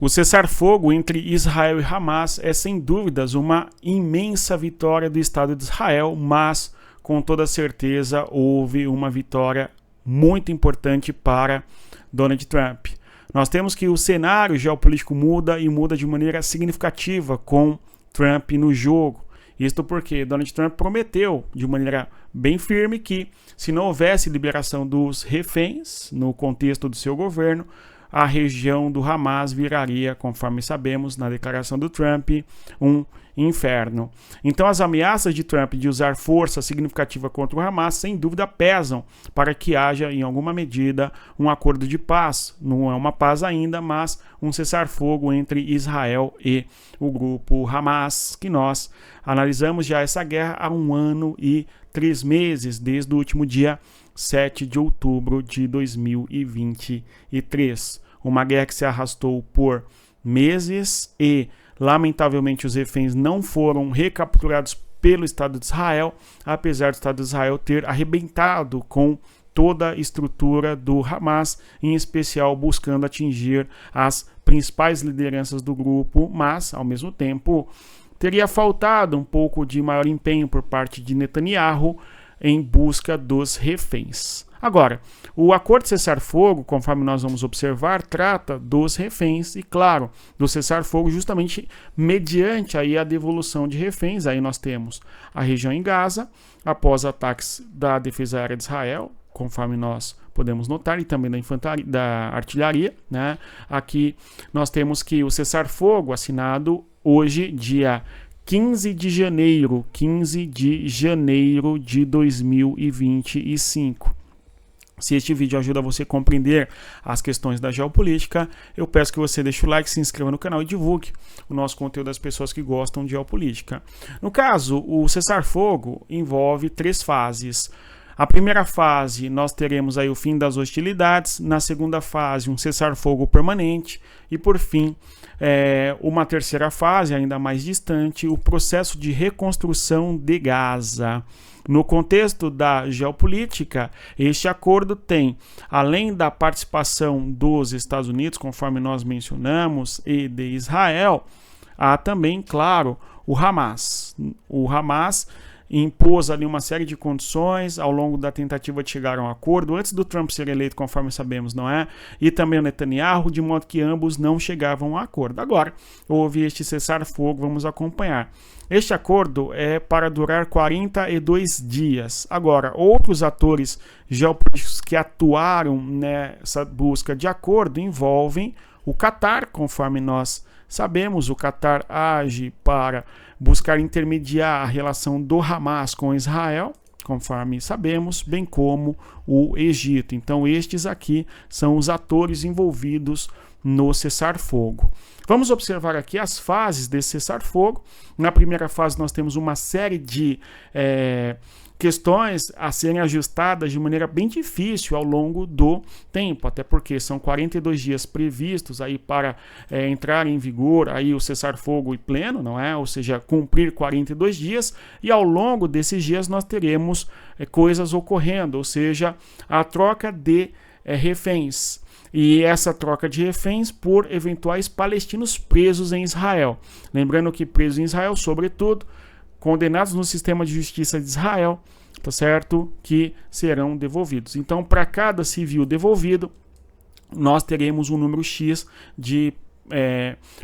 O cessar-fogo entre Israel e Hamas é sem dúvidas uma imensa vitória do Estado de Israel, mas com toda certeza houve uma vitória muito importante para Donald Trump. Nós temos que o cenário geopolítico muda e muda de maneira significativa com Trump no jogo. Isto porque Donald Trump prometeu de maneira bem firme que, se não houvesse liberação dos reféns no contexto do seu governo, a região do Hamas viraria, conforme sabemos, na declaração do Trump, um inferno. Então as ameaças de Trump de usar força significativa contra o Hamas, sem dúvida, pesam para que haja, em alguma medida, um acordo de paz. Não é uma paz ainda, mas um cessar-fogo entre Israel e o grupo Hamas, que nós analisamos já essa guerra há 1 ano e 3 meses, desde o último dia 7 de outubro de 2023. Uma guerra que se arrastou por meses e, lamentavelmente, os reféns não foram recapturados pelo Estado de Israel, apesar do Estado de Israel ter arrebentado com toda a estrutura do Hamas, em especial buscando atingir as principais lideranças do grupo, mas, ao mesmo tempo, teria faltado um pouco de maior empenho por parte de Netanyahu em busca dos reféns. Agora, o acordo de cessar-fogo, conforme nós vamos observar, trata dos reféns e, claro, do cessar-fogo justamente mediante aí a devolução de reféns. Aí nós temos a região em Gaza, após ataques da defesa aérea de Israel, conforme nós podemos notar, e também da artilharia, né? Aqui nós temos que o cessar-fogo assinado hoje, dia 15 de janeiro de 2025. Se este vídeo ajuda você a compreender as questões da geopolítica, eu peço que você deixe o like, se inscreva no canal e divulgue o nosso conteúdo às pessoas que gostam de geopolítica. No caso, o cessar-fogo envolve 3 fases. A primeira fase, nós teremos aí o fim das hostilidades. Na segunda fase, um cessar-fogo permanente. E, por fim, uma terceira fase, ainda mais distante, o processo de reconstrução de Gaza. No contexto da geopolítica, este acordo tem, além da participação dos Estados Unidos, conforme nós mencionamos, e de Israel, há também, claro, o Hamas. O Hamas impôs ali uma série de condições ao longo da tentativa de chegar a um acordo, antes do Trump ser eleito, conforme sabemos, não é? E também o Netanyahu, de modo que ambos não chegavam a acordo. Agora, houve este cessar-fogo, vamos acompanhar. Este acordo é para durar 42 dias. Agora, outros atores geopolíticos que atuaram nessa busca de acordo envolvem o Catar, conforme nós sabemos. O Catar age para buscar intermediar a relação do Hamas com Israel, conforme sabemos, bem como o Egito. Então, estes aqui são os atores envolvidos no cessar-fogo. Vamos observar aqui as fases desse cessar-fogo. Na primeira fase, nós temos uma série de questões a serem ajustadas de maneira bem difícil ao longo do tempo, até porque são 42 dias previstos aí para entrar em vigor aí o cessar-fogo pleno, não é? Ou seja, cumprir 42 dias, e ao longo desses dias nós teremos coisas ocorrendo, ou seja, a troca de reféns. E essa troca de reféns por eventuais palestinos presos em Israel. Lembrando que presos em Israel, sobretudo, condenados no sistema de justiça de Israel, tá certo? Que serão devolvidos. Então, para cada civil devolvido, nós teremos um número X de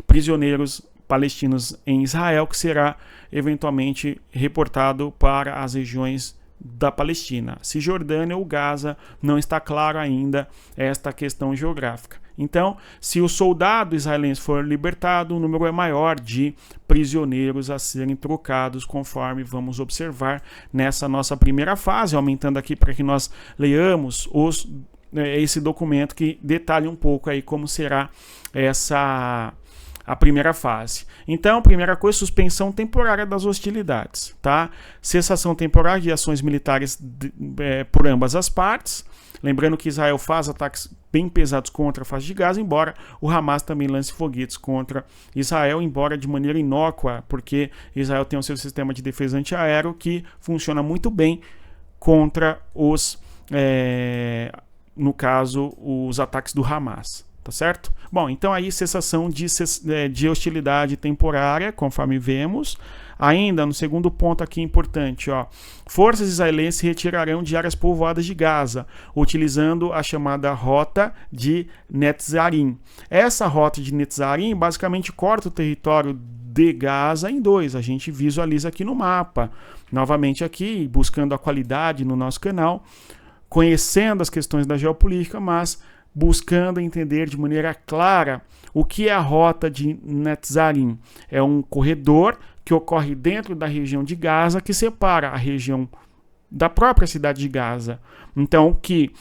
prisioneiros palestinos em Israel, que será eventualmente reportado para as regiões da Palestina. Cisjordânia ou Gaza, não está claro ainda esta questão geográfica. Então, se o soldado israelense for libertado, o número é maior de prisioneiros a serem trocados, conforme vamos observar nessa nossa primeira fase, aumentando aqui para que nós leiamos esse documento que detalha um pouco aí como será a primeira fase. Então, primeira coisa, suspensão temporária das hostilidades, tá? Cessação temporária de ações militares por ambas as partes. Lembrando que Israel faz ataques bem pesados contra a faixa de Gaza, embora o Hamas também lance foguetes contra Israel, embora de maneira inócua, porque Israel tem o seu sistema de defesa antiaéreo que funciona muito bem contra no caso, os ataques do Hamas. tá certo? Bom, então aí cessação de hostilidade temporária, conforme vemos. Ainda no segundo ponto aqui importante, ó, forças israelenses se retirarão de áreas povoadas de Gaza, utilizando a chamada rota de Netzarim. Essa rota de Netzarim basicamente corta o território de Gaza em dois. A gente visualiza aqui no mapa. Novamente aqui, buscando a qualidade no nosso canal, conhecendo as questões da geopolítica, mas buscando entender de maneira clara o que é a rota de Netzarim. É um corredor que ocorre dentro da região de Gaza, que separa a região da própria cidade de Gaza. Então, que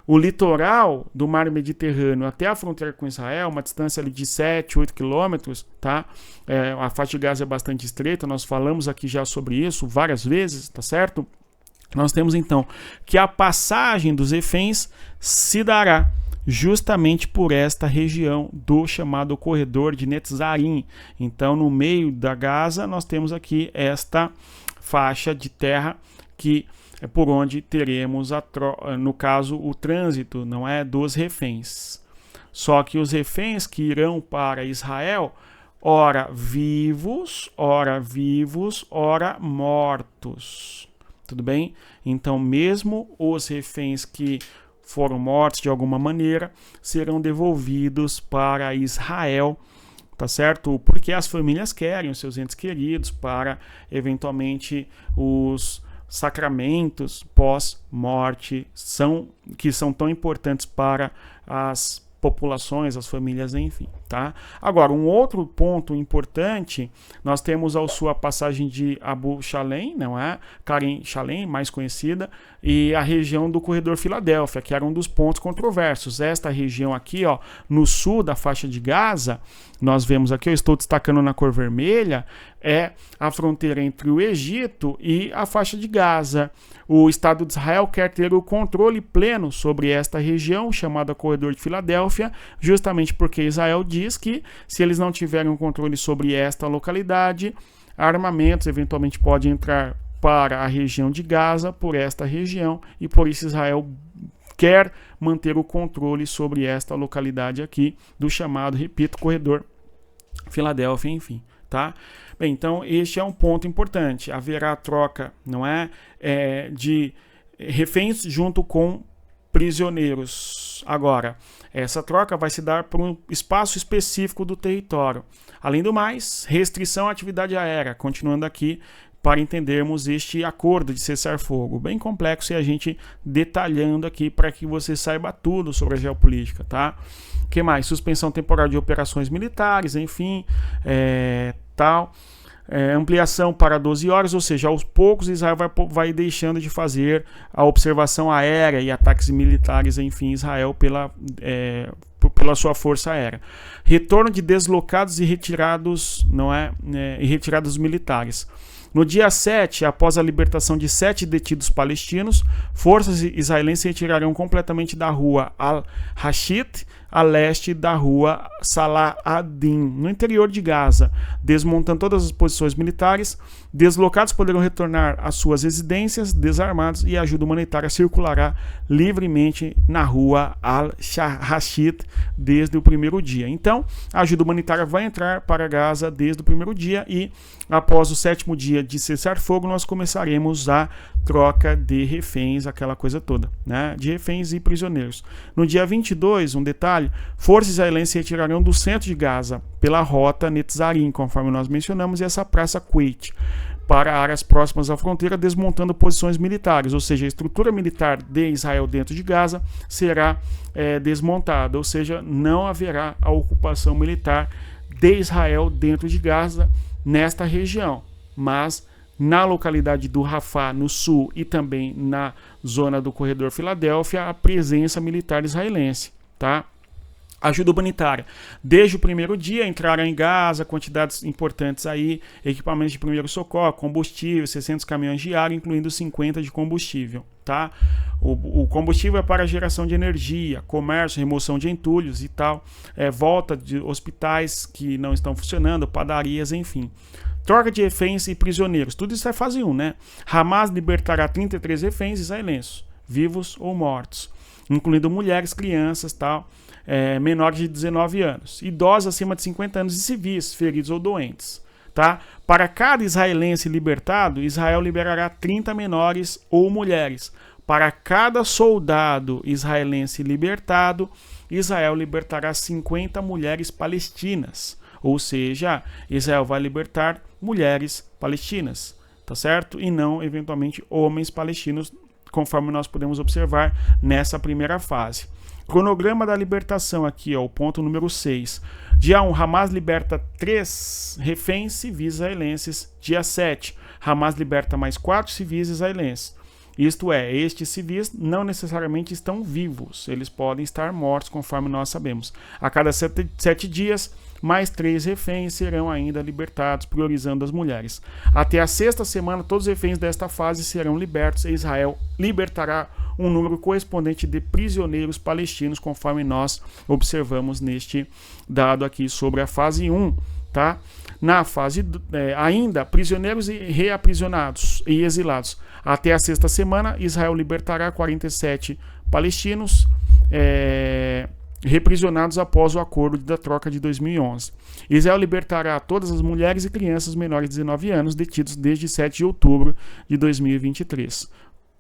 o litoral do mar Mediterrâneo até a fronteira com Israel, uma distância ali de 7, 8 quilômetros, tá? A faixa de Gaza é bastante estreita, nós falamos aqui já sobre isso várias vezes, tá certo? Nós temos então que a passagem dos reféns se dará justamente por esta região do chamado corredor de Netzarim. Então, no meio da Gaza, nós temos aqui esta faixa de terra que é por onde teremos, no caso, o trânsito, não é, dos reféns. Só que os reféns que irão para Israel, ora vivos, ora mortos. Tudo bem? Então, mesmo os reféns que foram mortos de alguma maneira, serão devolvidos para Israel, tá certo? Porque as famílias querem os seus entes queridos para, eventualmente, os sacramentos pós-morte, que são tão importantes para as populações, as famílias, enfim, tá? Agora, um outro ponto importante, nós temos a sua passagem de Abu Shalem, não é? Karen Shalem, mais conhecida, e a região do corredor Filadélfia, que era um dos pontos controversos. Esta região aqui, ó, no sul da faixa de Gaza, nós vemos aqui, eu estou destacando na cor vermelha, é a fronteira entre o Egito e a faixa de Gaza. O Estado de Israel quer ter o controle pleno sobre esta região, chamada Corredor de Filadélfia, justamente porque Israel diz que, se eles não tiverem um controle sobre esta localidade, armamentos eventualmente podem entrar para a região de Gaza por esta região, e por isso Israel quer manter o controle sobre esta localidade aqui, do chamado, repito, Corredor Filadélfia, enfim, tá? Bem, então este é um ponto importante. Haverá troca, não é, de reféns junto com prisioneiros. Agora, essa troca vai se dar por um espaço específico do território. Além do mais, restrição à atividade aérea, continuando aqui para entendermos este acordo de cessar-fogo, bem complexo, e a gente detalhando aqui para que você saiba tudo sobre a geopolítica, tá? O que mais? Suspensão temporária de operações militares, enfim, tal. Ampliação para 12 horas, ou seja, aos poucos Israel vai deixando de fazer a observação aérea e ataques militares, enfim, Israel pela sua força aérea. Retorno de deslocados e retirados, e retirados militares. No dia 7, após a libertação de 7 detidos palestinos, forças israelenses se retirarão completamente da rua Al-Rashid, a leste da rua Salah ad-Din, no interior de Gaza, desmontando todas as posições militares. Deslocados poderão retornar às suas residências desarmados, e a ajuda humanitária circulará livremente na rua Al-Rashid desde o primeiro dia. Então, a ajuda humanitária vai entrar para Gaza desde o primeiro dia, e após o 7º dia de cessar-fogo, nós começaremos a troca de reféns, aquela coisa toda, né? De reféns e prisioneiros. No dia 22, um detalhe, forças israelenses se retirarão do centro de Gaza pela rota Netzarim, conforme nós mencionamos, e essa praça Kuwait, para áreas próximas à fronteira, desmontando posições militares, ou seja, a estrutura militar de Israel dentro de Gaza será desmontada, ou seja, não haverá a ocupação militar de Israel dentro de Gaza nesta região, mas na localidade do Rafah, no sul, e também na zona do corredor Filadélfia, a presença militar israelense, tá? Ajuda humanitária. Desde o primeiro dia entraram em Gaza quantidades importantes aí, equipamentos de primeiro socorro, combustível, 600 caminhões de água, incluindo 50 de combustível, tá? O combustível é para geração de energia, comércio, remoção de entulhos e tal, volta de hospitais que não estão funcionando, padarias, enfim. Troca de reféns e prisioneiros. Tudo isso é fase 1, né? Hamas libertará 33 reféns israelenses, vivos ou mortos, incluindo mulheres, crianças, tal. menores de 19 anos, idosos acima de 50 anos e civis, feridos ou doentes. Tá? Para cada israelense libertado, Israel liberará 30 menores ou mulheres. Para cada soldado israelense libertado, Israel libertará 50 mulheres palestinas. Ou seja, Israel vai libertar mulheres palestinas, tá certo? E não, eventualmente, homens palestinos, conforme nós podemos observar nessa primeira fase. Cronograma da libertação aqui, ó, o ponto número 6. Dia 1, Hamas liberta 3 reféns civis israelenses. Dia 7, Hamas liberta mais 4 civis israelenses. Isto é, estes civis não necessariamente estão vivos, eles podem estar mortos, conforme nós sabemos. A cada 7 dias, mais 3 reféns serão ainda libertados, priorizando as mulheres. Até a 6ª semana, todos os reféns desta fase serão libertos e Israel libertará um número correspondente de prisioneiros palestinos, conforme nós observamos neste dado aqui sobre a fase 1. Tá? Na fase ainda, prisioneiros e reaprisionados e exilados. Até a 6ª semana, Israel libertará 47 palestinos reprisionados após o acordo da troca de 2011. Israel libertará todas as mulheres e crianças menores de 19 anos detidos desde 7 de outubro de 2023.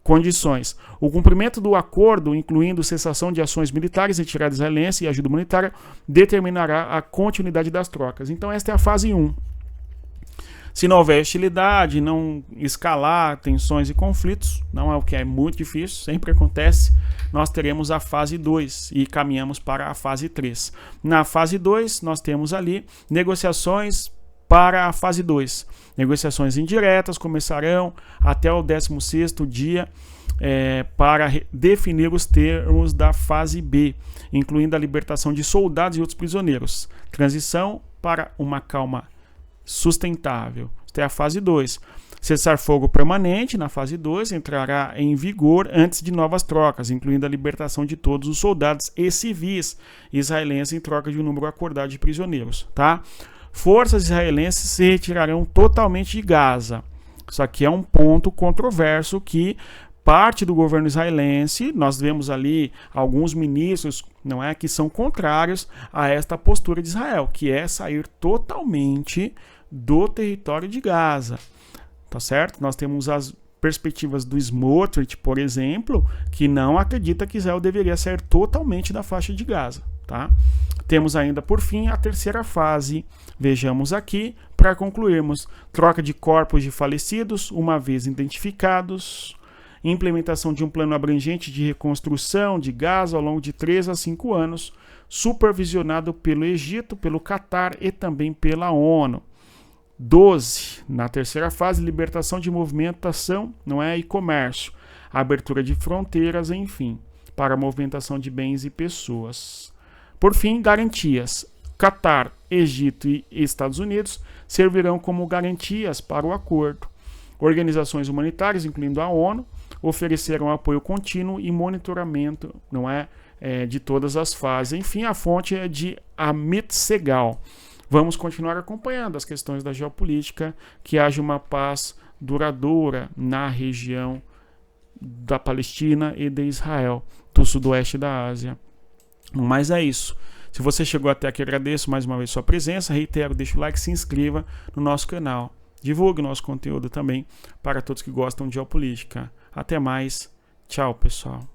Condições. O cumprimento do acordo, incluindo cessação de ações militares, retirada israelense e ajuda humanitária, determinará a continuidade das trocas. Então esta é a fase 1. Se não houver hostilidade, não escalar tensões e conflitos, não é o que é muito difícil, sempre acontece, nós teremos a fase 2 e caminhamos para a fase 3. Na fase 2, nós temos ali negociações para a fase 2. Negociações indiretas começarão até o 16º dia para definir os termos da fase B, incluindo a libertação de soldados e outros prisioneiros. Transição para uma calma sustentável. Esta é a fase 2. Cessar-fogo permanente, na fase 2, entrará em vigor antes de novas trocas, incluindo a libertação de todos os soldados e civis israelenses em troca de um número acordado de prisioneiros. Tá? Forças israelenses se retirarão totalmente de Gaza. Isso aqui é um ponto controverso que parte do governo israelense, nós vemos ali alguns ministros, não é, que são contrários a esta postura de Israel, que é sair totalmente do território de Gaza. Tá certo? Nós temos as perspectivas do Smotrich, por exemplo, que não acredita que Israel deveria sair totalmente da faixa de Gaza. Tá? Temos ainda, por fim, a terceira fase. Vejamos aqui, para concluirmos, troca de corpos de falecidos, uma vez identificados, implementação de um plano abrangente de reconstrução de Gaza ao longo de 3 a 5 anos, supervisionado pelo Egito, pelo Catar e também pela ONU. 12. Na terceira fase, libertação de movimentação, não é, e comércio, abertura de fronteiras, enfim, para a movimentação de bens e pessoas. Por fim, garantias. Catar, Egito e Estados Unidos servirão como garantias para o acordo. Organizações humanitárias, incluindo a ONU, ofereceram apoio contínuo e monitoramento, não é, de todas as fases. Enfim, a fonte é de Amit Segal. Vamos continuar acompanhando as questões da geopolítica, que haja uma paz duradoura na região da Palestina e de Israel, do sudoeste da Ásia. Mas é isso. Se você chegou até aqui, agradeço mais uma vez sua presença. Reitero, deixa o like, se inscreva no nosso canal. Divulgue nosso conteúdo também para todos que gostam de geopolítica. Até mais. Tchau, pessoal.